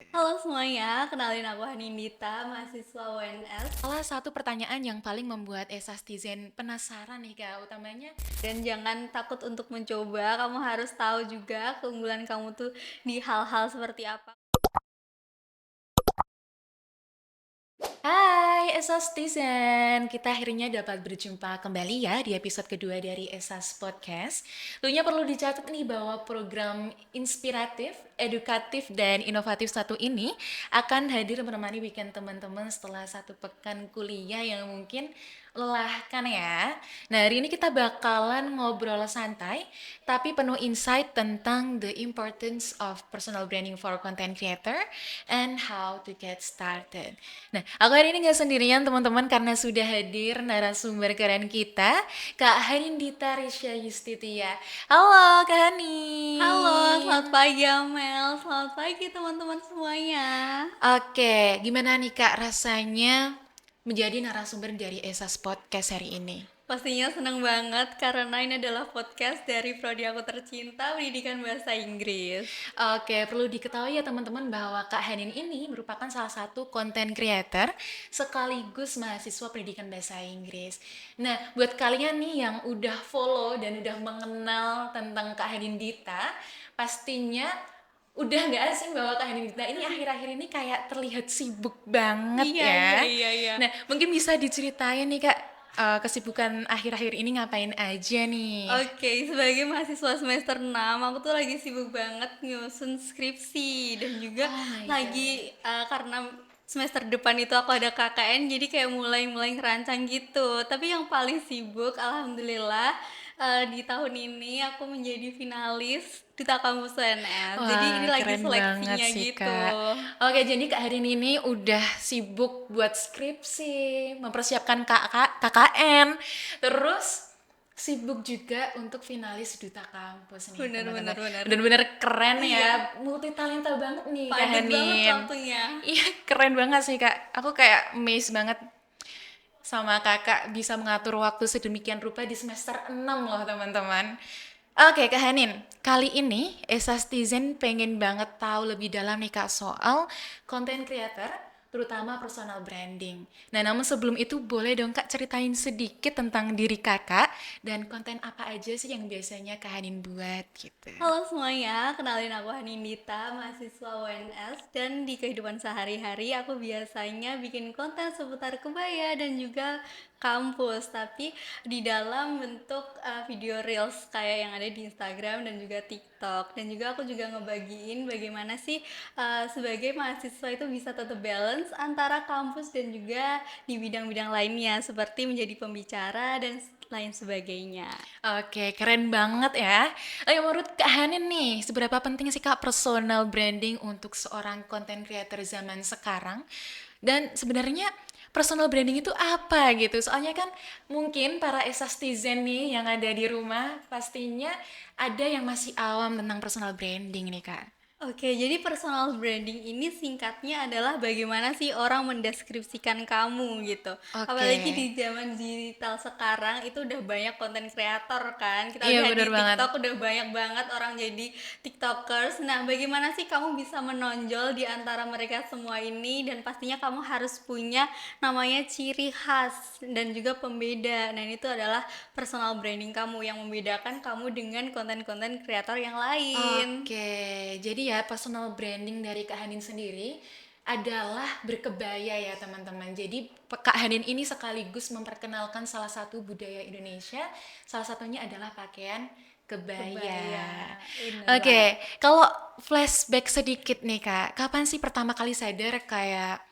Halo semuanya, kenalin aku Hanindita, mahasiswa UNS. Salah satu pertanyaan yang paling membuat Estizen penasaran nih Kak, utamanya. Dan jangan takut untuk mencoba, kamu harus tahu juga keunggulan kamu tuh di hal-hal seperti apa. Hai Estizen, kita akhirnya dapat berjumpa kembali ya di episode kedua dari Esas Podcast. Tentunya perlu dicatat nih bahwa program inspiratif, edukatif, dan inovatif satu ini akan hadir menemani weekend teman-teman setelah satu pekan kuliah yang mungkin melelahkan ya. Nah, hari ini kita bakalan ngobrol santai tapi penuh insight tentang the importance of personal branding for content creator and how to get started. Nah, aku hari ini gak sendirian teman-teman karena sudah hadir narasumber keren kita, Kak Hanindita Risha Yustitia. Halo Kak Halo, selamat Hanin. pagi Amel, selamat pagi teman-teman semuanya. Oke, gimana nih Kak rasanya menjadi narasumber dari Esas Podcast hari ini? Pastinya senang banget karena ini adalah podcast dari prodi aku tercinta, Pendidikan Bahasa Inggris. Oke, perlu diketahui ya teman-teman bahwa Kak Hanin ini merupakan salah satu content creator sekaligus mahasiswa pendidikan bahasa Inggris. Nah, buat kalian nih yang udah follow dan udah mengenal tentang Kak Hanin Dita, pastinya udah nggak asing bahwa Kak Hanin Dita ini akhir-akhir ini kayak terlihat sibuk banget Iya, iya, ya. iya, iya. Nah, mungkin bisa diceritain nih Kak, kesibukan akhir-akhir ini ngapain aja nih? Oke, sebagai mahasiswa semester 6, aku tuh lagi sibuk banget nyusun skripsi dan juga Oh my god. lagi karena semester depan itu aku ada KKN, jadi kayak mulai-mulai ngerancang gitu. Tapi yang paling sibuk, alhamdulillah, di tahun ini aku menjadi finalis Duta Kampus UNS. Jadi ini Wah, lagi keren banget seleksinya sih, gitu. Kak. Oke, jadi Kak Harin ini udah sibuk buat skripsi, mempersiapkan KKN, terus sibuk juga untuk finalis Duta Kampus nih, Bener, teman-teman. bener, bener. Bener-bener keren Iya, ya, multi talenta banget nih Kak padat banget Hanin. waktunya. Iya, keren banget sih, Kak. Aku kayak amazed banget sama kakak bisa mengatur waktu sedemikian rupa di semester 6 loh teman-teman. Oke Kak Hanin, kali ini Esastizen pengen banget tahu lebih dalam nih Kak soal content creator, terutama personal branding. Nah namun sebelum itu boleh dong Kak ceritain sedikit tentang diri kakak dan konten apa aja sih yang biasanya Kak Hanin buat gitu. Halo semuanya, kenalin aku Hanindita, mahasiswa UNS, dan di kehidupan sehari-hari aku biasanya bikin konten seputar kebaya dan juga kampus, tapi di dalam bentuk video reels kayak yang ada di Instagram dan juga TikTok. Dan juga aku juga ngebagiin bagaimana sih sebagai mahasiswa itu bisa tetap balance antara kampus dan juga di bidang-bidang lainnya seperti menjadi pembicara dan lain sebagainya. Oke, keren banget ya. Menurut Kak Hanin nih, seberapa penting sih Kak personal branding untuk seorang content creator zaman sekarang? Dan sebenarnya personal branding itu apa gitu? Soalnya kan mungkin para esastizen nih yang ada di rumah pastinya ada yang masih awam tentang personal branding nih Kak. Oke, jadi personal branding ini singkatnya adalah bagaimana sih orang mendeskripsikan kamu gitu. Oke, Apalagi di zaman digital sekarang itu udah banyak konten kreator kan. Kita iya lihat bener di banget. TikTok udah banyak banget orang jadi TikTokers. Nah, bagaimana sih kamu bisa menonjol di antara mereka semua ini dan pastinya kamu harus punya namanya ciri khas dan juga pembeda. Nah, itu adalah personal branding kamu yang membedakan kamu dengan konten-konten kreator yang lain. Oke, jadi ya personal branding dari Kak Hanin sendiri adalah berkebaya ya teman-teman. Jadi Kak Hanin ini sekaligus memperkenalkan salah satu budaya Indonesia, salah satunya adalah pakaian Kebaya, kebaya. bener banget. Oke, kalau flashback sedikit nih Kak, kapan sih pertama kali sadar kayak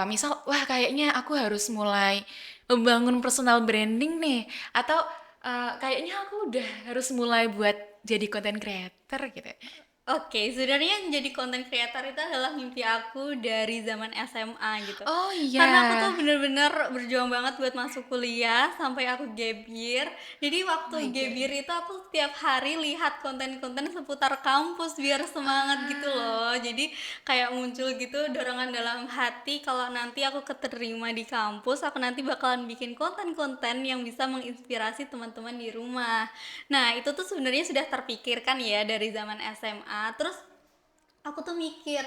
misal wah kayaknya aku harus mulai membangun personal branding nih atau kayaknya aku udah harus mulai buat jadi content creator gitu. Oke, sebenarnya jadi content creator itu adalah mimpi aku dari zaman SMA gitu. Oh Karena aku tuh iya. bener-bener berjuang banget buat masuk kuliah sampai aku gap year. Jadi Oh waktu my gap god. year itu aku tiap hari lihat konten-konten seputar kampus biar semangat gitu Ah, loh. Jadi kayak muncul gitu dorongan dalam hati kalau nanti aku keterima di kampus, aku nanti bakalan bikin konten-konten yang bisa menginspirasi teman-teman di rumah. Nah, itu tuh sebenarnya sudah terpikirkan ya dari zaman SMA. Terus aku tuh mikir,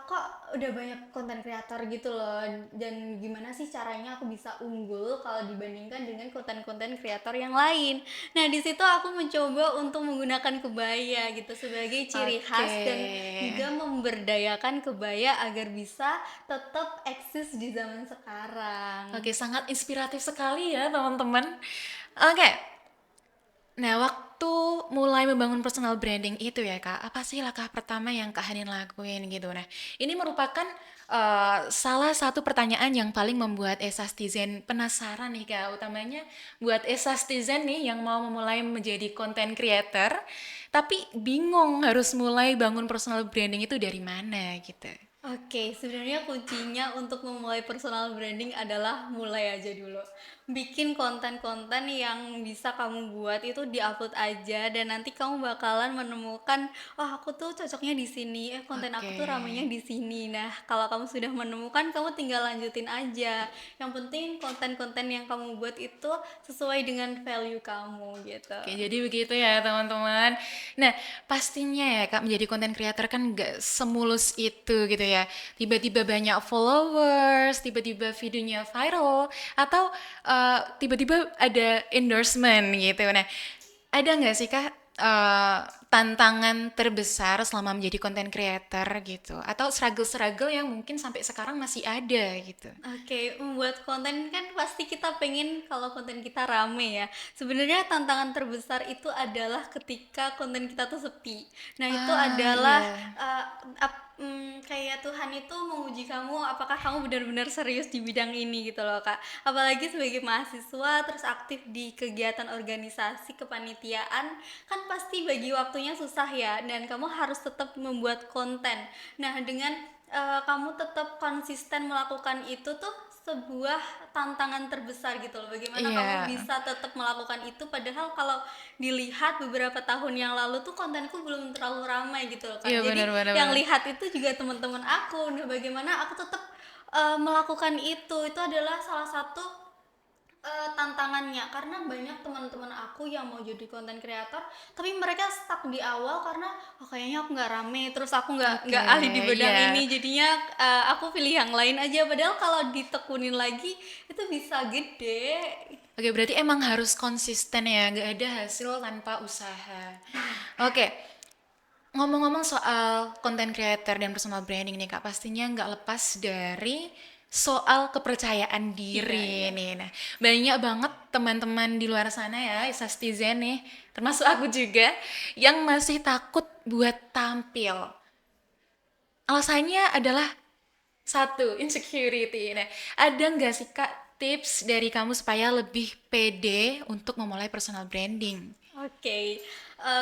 kok udah banyak konten kreator gitu loh, dan gimana sih caranya aku bisa unggul kalau dibandingkan dengan konten-konten kreator yang lain. Nah, di situ aku mencoba untuk menggunakan kebaya gitu sebagai ciri Oke. khas dan juga memberdayakan kebaya agar bisa tetap eksis di zaman sekarang. Oke, sangat inspiratif sekali ya teman-teman. Oke, nah waktu mulai membangun personal branding itu ya Kak, apa sih langkah pertama yang Kak Hanin lakuin gitu? Nah, ini merupakan salah satu pertanyaan yang paling membuat Esastizen penasaran nih Kak, utamanya buat Esastizen nih yang mau memulai menjadi content creator, tapi bingung harus mulai bangun personal branding itu dari mana gitu. Oke, sebenarnya kuncinya untuk memulai personal branding adalah mulai aja dulu. Bikin konten-konten yang bisa kamu buat itu diupload aja dan nanti kamu bakalan menemukan, oh aku tuh cocoknya di sini, konten aku Oke. tuh ramenya di sini. Nah, kalau kamu sudah menemukan, kamu tinggal lanjutin aja. Yang penting konten-konten yang kamu buat itu sesuai dengan value kamu gitu. Oke, jadi begitu ya teman-teman. Nah, pastinya ya Kak, menjadi content creator kan nggak semulus itu gitu ya. Tiba-tiba banyak followers, tiba-tiba videonya viral, atau tiba-tiba ada endorsement gitu. Nah, ada nggak sih Kak tantangan terbesar selama menjadi content creator gitu? Atau struggle-struggle yang mungkin sampai sekarang masih ada gitu? Oke, membuat konten kan pasti kita pengen kalau konten kita rame ya. Sebenarnya tantangan terbesar itu adalah ketika konten kita tuh sepi. Nah, itu Ah, adalah iya. kayak Tuhan itu menguji kamu apakah kamu benar-benar serius di bidang ini gitu loh, Kak. Apalagi sebagai mahasiswa terus aktif di kegiatan organisasi kepanitiaan, kan pasti bagi waktunya susah ya dan kamu harus tetap membuat konten. Nah, dengan kamu tetap konsisten melakukan itu tuh sebuah tantangan terbesar gitu loh. Bagaimana kamu Iya. bisa tetap melakukan itu padahal kalau dilihat beberapa tahun yang lalu tuh kontenku belum terlalu ramai gitu loh Iya Kak. Jadi benar benar yang benar. lihat itu juga teman-teman aku. Nah, bagaimana aku tetap melakukan itu adalah salah satu tantangannya karena banyak teman-teman aku yang mau jadi konten kreator tapi mereka stuck di awal karena oh kayaknya aku nggak rame terus aku Oke, nggak ahli di bidang iya. ini jadinya aku pilih yang lain aja padahal kalau ditekunin lagi itu bisa gede. Oke, berarti emang harus konsisten ya, nggak ada hasil tanpa usaha. Oke, ngomong-ngomong soal content creator dan personal branding nih Kak, pastinya nggak lepas dari soal kepercayaan Iya, diri iya. nih. Nah, banyak banget teman-teman di luar sana ya, Isastizen nih, termasuk aku juga, yang masih takut buat tampil. Alasannya adalah satu, insecurity. Nah, ada nggak sih Kak tips dari kamu supaya lebih pede untuk memulai personal branding? Oke,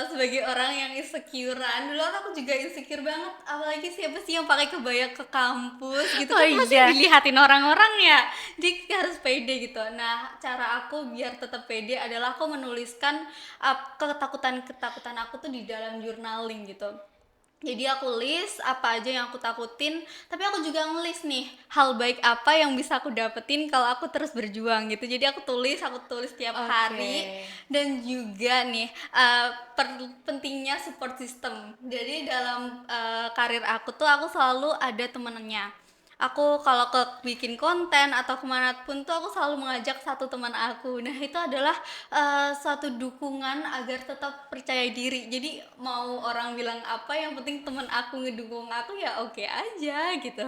sebagai orang yang insecurean, dulu kan aku juga insecure banget, apalagi siapa sih yang pakai kebaya ke kampus gitu Oh kan pasti iya, dilihatin orang-orang ya, jadi harus pede gitu. Nah, cara aku biar tetap pede adalah aku menuliskan ketakutan-ketakutan aku tuh di dalam journaling gitu. Jadi aku list apa aja yang aku takutin, tapi aku juga ngelis nih hal baik apa yang bisa aku dapetin kalau aku terus berjuang gitu. Jadi aku tulis tiap oke. hari dan juga nih pentingnya support system. Jadi dalam karir aku tuh aku selalu ada temennya. Aku kalau bikin konten atau kemanapun tuh aku selalu mengajak satu teman aku. Nah itu adalah suatu dukungan agar tetap percaya diri. Jadi mau orang bilang apa, yang penting teman aku ngedukung aku ya oke aja gitu.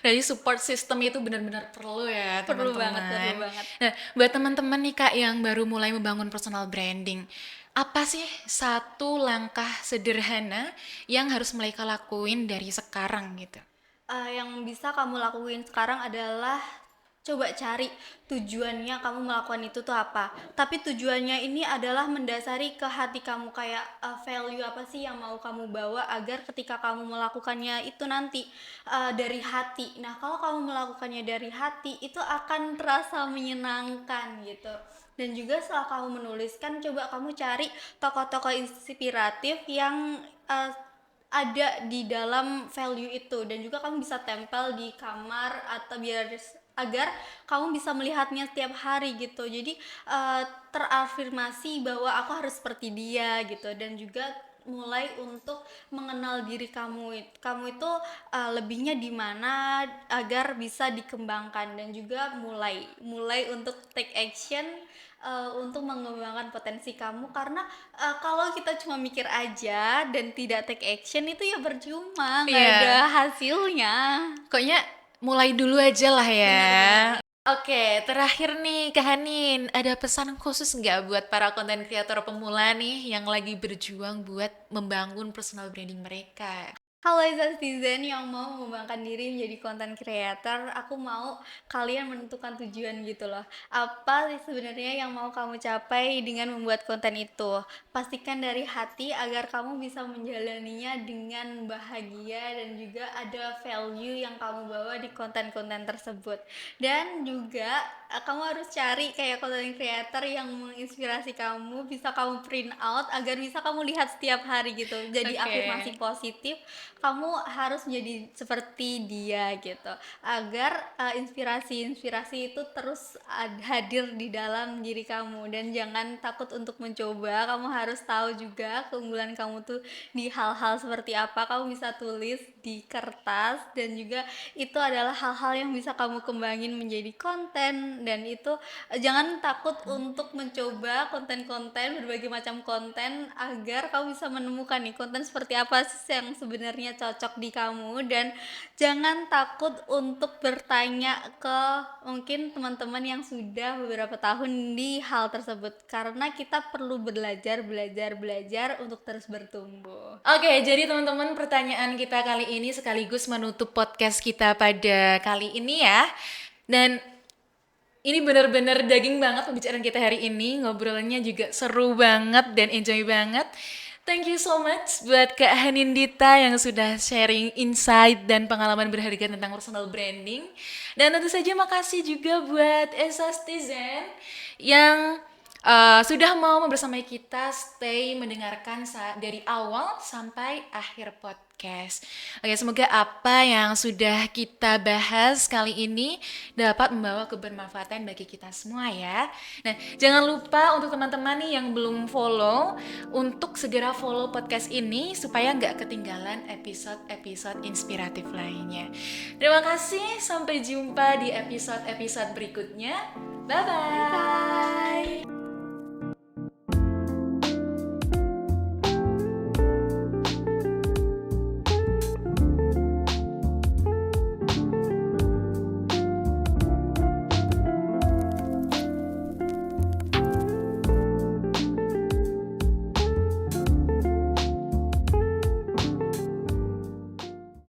Berarti support system itu benar-benar perlu ya Perlu banget, perlu teman-teman. banget. Nah, buat teman-teman nih Kak yang baru mulai membangun personal branding, apa sih satu langkah sederhana yang harus mereka lakuin dari sekarang gitu? Yang bisa kamu lakuin sekarang adalah coba cari tujuannya kamu melakukan itu tuh apa. Tapi tujuannya ini adalah mendasari ke hati kamu kayak value apa sih yang mau kamu bawa agar ketika kamu melakukannya itu nanti dari hati. Nah, kalau kamu melakukannya dari hati itu akan terasa menyenangkan gitu. Dan juga setelah kamu menuliskan, coba kamu cari tokoh-tokoh inspiratif yang ada di dalam value itu dan juga kamu bisa tempel di kamar atau biar agar kamu bisa melihatnya setiap hari gitu. Jadi terafirmasi bahwa aku harus seperti dia gitu dan juga mulai untuk mengenal diri kamu. Kamu itu lebihnya di mana agar bisa dikembangkan, dan juga mulai untuk take action untuk mengembangkan potensi kamu. Karena kalau kita cuma mikir aja dan tidak take action itu ya percuma, nggak ada Iya, hasilnya. pokoknya mulai dulu aja lah ya. Benar-benar. Oke, terakhir nih Kak Hanin, ada pesan khusus nggak buat para konten kreator pemula nih yang lagi berjuang buat membangun personal branding mereka? Halo Citizen yang mau mengembangkan diri menjadi content creator, aku mau kalian menentukan tujuan gitu loh. Apa sih sebenarnya yang mau kamu capai dengan membuat konten itu? Pastikan dari hati agar kamu bisa menjalaninya dengan bahagia dan juga ada value yang kamu bawa di konten-konten tersebut. Dan juga kamu harus cari kayak content creator yang menginspirasi kamu, bisa kamu print out agar bisa kamu lihat setiap hari gitu. Jadi Oke. afirmasi positif, kamu harus menjadi seperti dia gitu, agar inspirasi-inspirasi itu terus hadir di dalam diri kamu. Dan jangan takut untuk mencoba, kamu harus tahu juga keunggulan kamu tuh di hal-hal seperti apa. Kamu bisa tulis di kertas, dan juga itu adalah hal-hal yang bisa kamu kembangin menjadi konten. Dan itu jangan takut untuk mencoba konten-konten, berbagai macam konten, agar kamu bisa menemukan nih konten seperti apa sih yang sebenarnya cocok di kamu. Dan jangan takut untuk bertanya ke mungkin teman-teman yang sudah beberapa tahun di hal tersebut, karena kita perlu belajar untuk terus bertumbuh. Oke, jadi teman-teman pertanyaan kita kali ini sekaligus menutup podcast kita pada kali ini ya. Dan ini benar-benar daging banget pembicaraan kita hari ini, ngobrolnya juga seru banget dan enjoy banget. Thank you so much buat Kak Hanindita yang sudah sharing insight dan pengalaman berharga tentang personal branding. Dan tentu saja makasih juga buat Esa Stizen yang sudah mau bersama kita stay mendengarkan dari awal sampai akhir podcast. Oke, semoga apa yang sudah kita bahas kali ini dapat membawa kebermanfaatan bagi kita semua ya. Nah, jangan lupa untuk teman-teman nih yang belum follow, untuk segera follow podcast ini supaya nggak ketinggalan episode-episode inspiratif lainnya. Terima kasih, sampai jumpa di episode-episode berikutnya. Bye-bye! Bye bye.